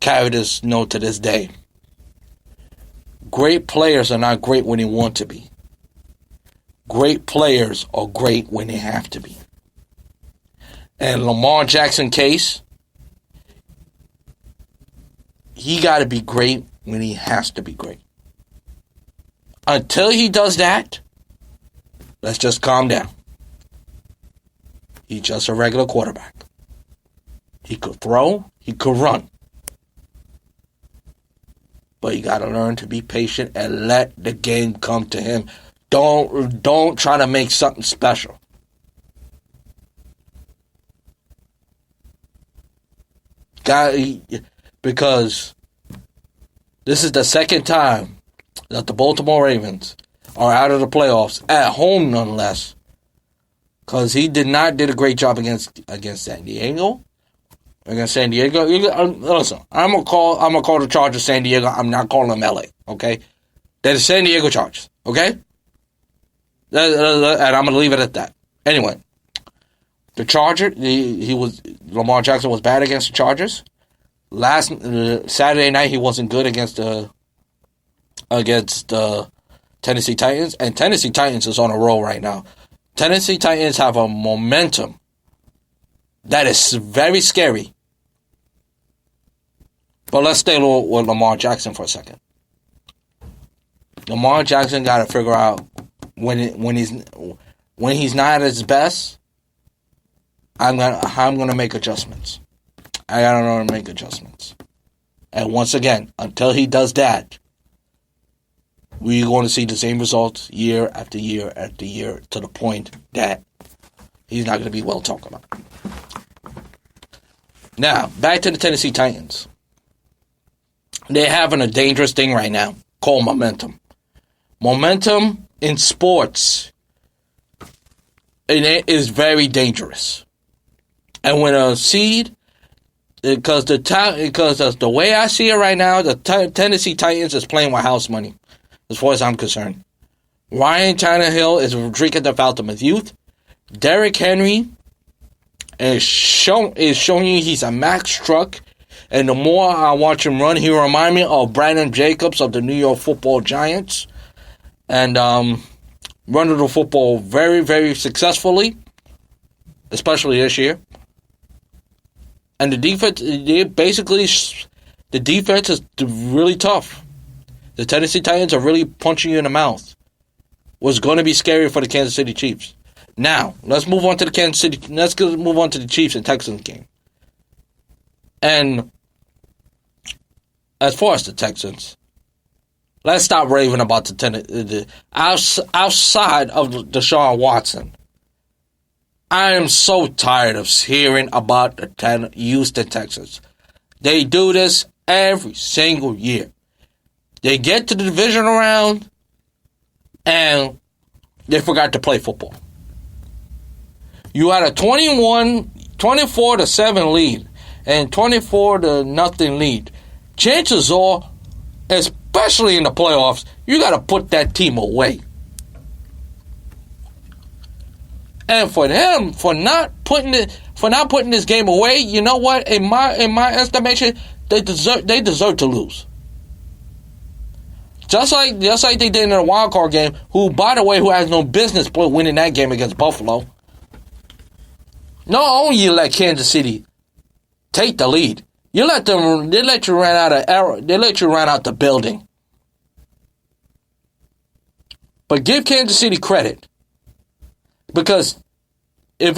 carry this note to this day. Great players are not great when they want to be. Great players are great when they have to be. And Lamar Jackson case, he got to be great when he has to be great. Until he does that, let's just calm down. He's just a regular quarterback. He could throw, he could run. But you got to learn to be patient and let the game come to him. Don't try to make something special. Because this is the second time that the Baltimore Ravens are out of the playoffs, at home nonetheless. Because he did a great job against San Diego. Against San Diego, listen, I'm gonna call the Chargers San Diego. I'm not calling them LA. Okay, they're the San Diego Chargers. Okay, and I'm gonna leave it at that. Anyway, the Chargers, Lamar Jackson was bad against the Chargers. Last Saturday night, he wasn't good against the Tennessee Titans, and Tennessee Titans is on a roll right now. Tennessee Titans have a momentum that is very scary. But let's stay with Lamar Jackson for a second. Lamar Jackson got to figure out when he's not at his best. I'm gonna make adjustments. I gotta learn to make adjustments. And once again, until he does that, we're going to see the same results year after year after year, to the point that he's not going to be well talked about. Now, back to the Tennessee Titans. They're having a dangerous thing right now called momentum. Momentum in sports, it is very dangerous. And when a seed, because the way I see it right now, the Tennessee Titans is playing with house money, as far as I'm concerned. Ryan Tannehill is drinking the fountain of youth. Derrick Henry is showing you he's a Max truck. And the more I watch him run, he reminds me of Brandon Jacobs of the New York Football Giants. And running the football very, very successfully, especially this year. And the defense, the defense is really tough. The Tennessee Titans are really punching you in the mouth. Was going to be scary for the Kansas City Chiefs. Now, let's move on to the Chiefs and Texans game. And as far as the Texans, let's stop raving about the outside of Deshaun Watson. I am so tired of hearing about the Houston Texans. They do this every single year. They get to the divisional round and they forgot to play football. You had a 24-7 lead and 24-0 lead. Chances are, especially in the playoffs, you got to put that team away. And for them, for not putting this game away, you know what? In my estimation, they deserve to lose. Just like they did in the wild card game. Who, by the way, who has no business winning that game against Buffalo. Not only you let Kansas City take the lead, they let you run out the building. But give Kansas City credit. Because if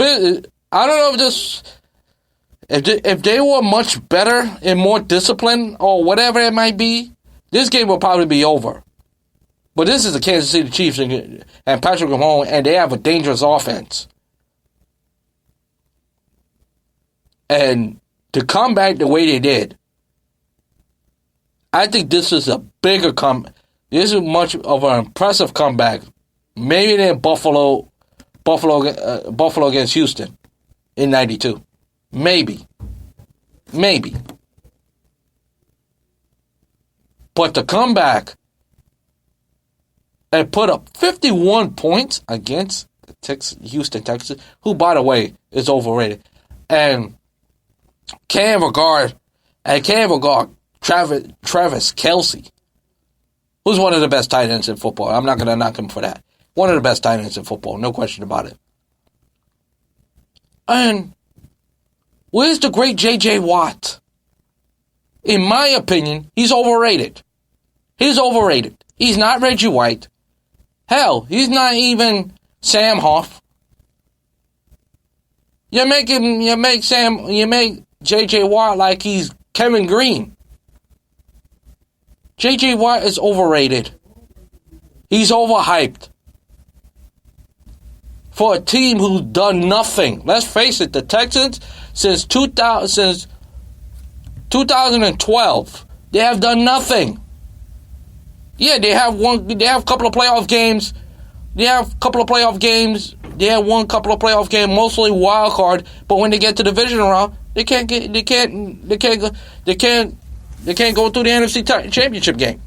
they were much better and more disciplined or whatever it might be, this game will probably be over. But this is the Kansas City Chiefs and Patrick Mahomes, and they have a dangerous offense. And to come back the way they did, I think this is a bigger comeback. This is much of an impressive comeback, maybe than Buffalo against Houston in '92. Maybe. But to come back and put up 51 points against Houston Texans, who, by the way, is overrated. And can't regard And can't even guard Travis Kelce, who's one of the best tight ends in football. I'm not going to knock him for that. One of the best tight ends in football, no question about it. And where's the great J.J. Watt? In my opinion, he's overrated. He's overrated. He's not Reggie White. Hell, he's not even Sam Huff. You make J.J. Watt like he's Kevin Green. J.J. Watt is overrated. He's overhyped. For a team who's done nothing. Let's face it, the Texans, since 2012, they have done nothing. Yeah, they have a couple of playoff games. They have won a couple of playoff games, mostly wild card. But when they get to the division round, they can't go through the NFC Championship game.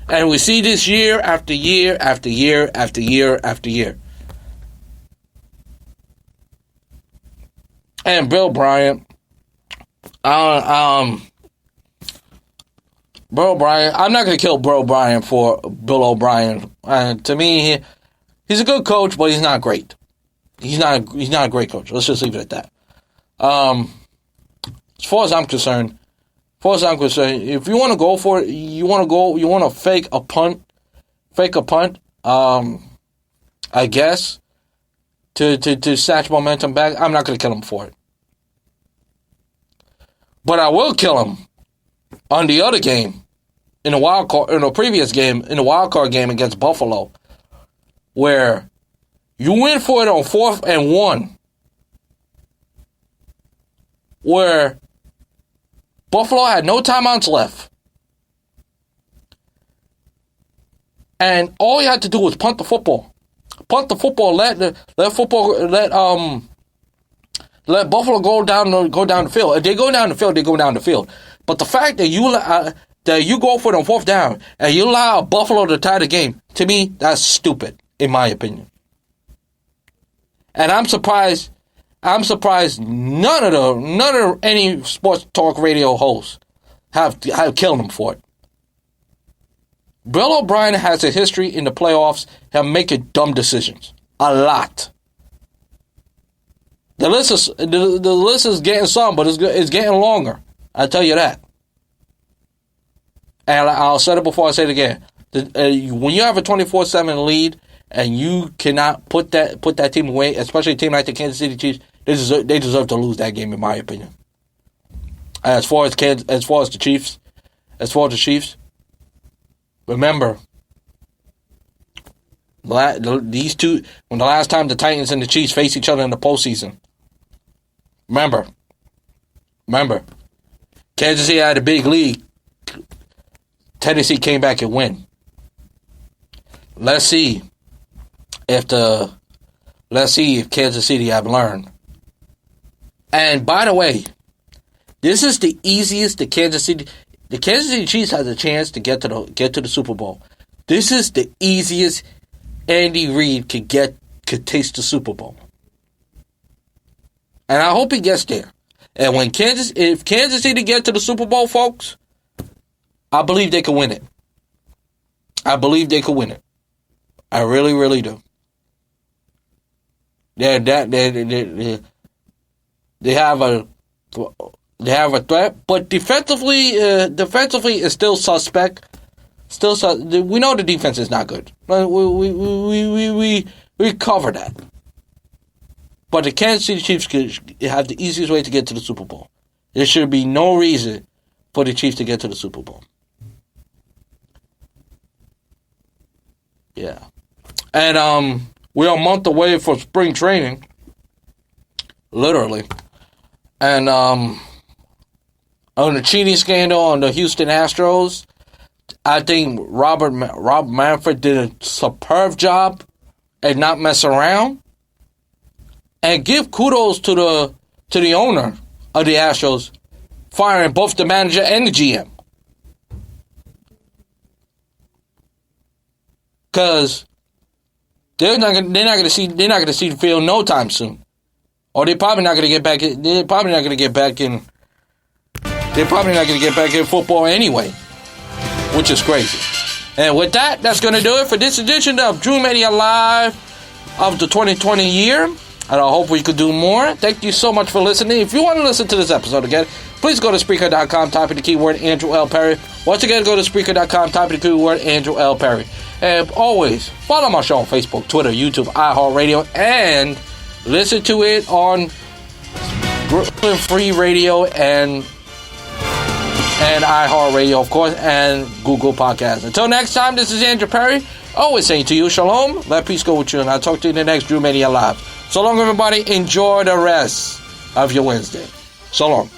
And we see this year after year after year after year after year. And Bill Bryant, I'm not going to kill Bill Bryant for Bill O'Brien. To me, he's a good coach, but he's not great. He's not a great coach. Let's just leave it at that. As far as I'm concerned, if you want to go for it, you want to fake a punt, I guess, to snatch momentum back, I'm not going to kill him for it. But I will kill him on the other game, in the previous game, in the wild card game against Buffalo, where you win for it on 4th and 1, where Buffalo had no timeouts left, and all you had to do was punt the football. Let Buffalo go down the field. If they go down the field, they go down the field. But the fact that you go for it on 4th down and you allow Buffalo to tie the game, to me, that's stupid, in my opinion. And I'm surprised none of any sports talk radio hosts have killed him for it. Bill O'Brien has a history in the playoffs of making dumb decisions. A lot. The list is getting some, but it's getting longer. I'll tell you that. And I'll say it before I say it again. When you have a 24-7 lead and you cannot put that team away, especially a team like the Kansas City Chiefs, they deserve to lose that game, in my opinion. As far as the Chiefs, remember, these two, when the last time the Titans and the Chiefs faced each other in the postseason, remember, Kansas City had a big lead. Tennessee came back and win. Let's see if Kansas City have learned. And by the way, this is the easiest the Kansas City Chiefs has a chance to get to the Super Bowl. This is the easiest Andy Reid could taste the Super Bowl. And I hope he gets there. And if Kansas City get to the Super Bowl, folks, I believe they can win it. I really, really do. They have a threat, but defensively is still suspect. We know the defense is not good. We cover that. But the Kansas City Chiefs have the easiest way to get to the Super Bowl. There should be no reason for the Chiefs to get to the Super Bowl. Yeah. And we're a month away from spring training. Literally. And on the cheating scandal on the Houston Astros, I think Rob Manfred did a superb job at not messing around. And give kudos to the owner of the Astros, firing both the manager and the GM. Because they're not going to see the field no time soon, or they're probably not going to get back in they're probably not going to get back in football anyway, which is crazy. And with that, that's going to do it for this edition of Drew Mania Live of the 2020 year. And I hope we could do more. Thank you so much for listening. If you want to listen to this episode again, please go to Spreaker.com, type in the keyword Andrew L. Perry. Once again, go to Spreaker.com, type in the keyword Andrew L. Perry. And always, follow my show on Facebook, Twitter, YouTube, iHeartRadio, and listen to it on Brooklyn Free Radio and iHeartRadio, of course, and Google Podcasts. Until next time, this is Andrew Perry, always saying to you, shalom, let peace go with you, and I'll talk to you in the next Drew Mania Live. So long, everybody. Enjoy the rest of your Wednesday. So long.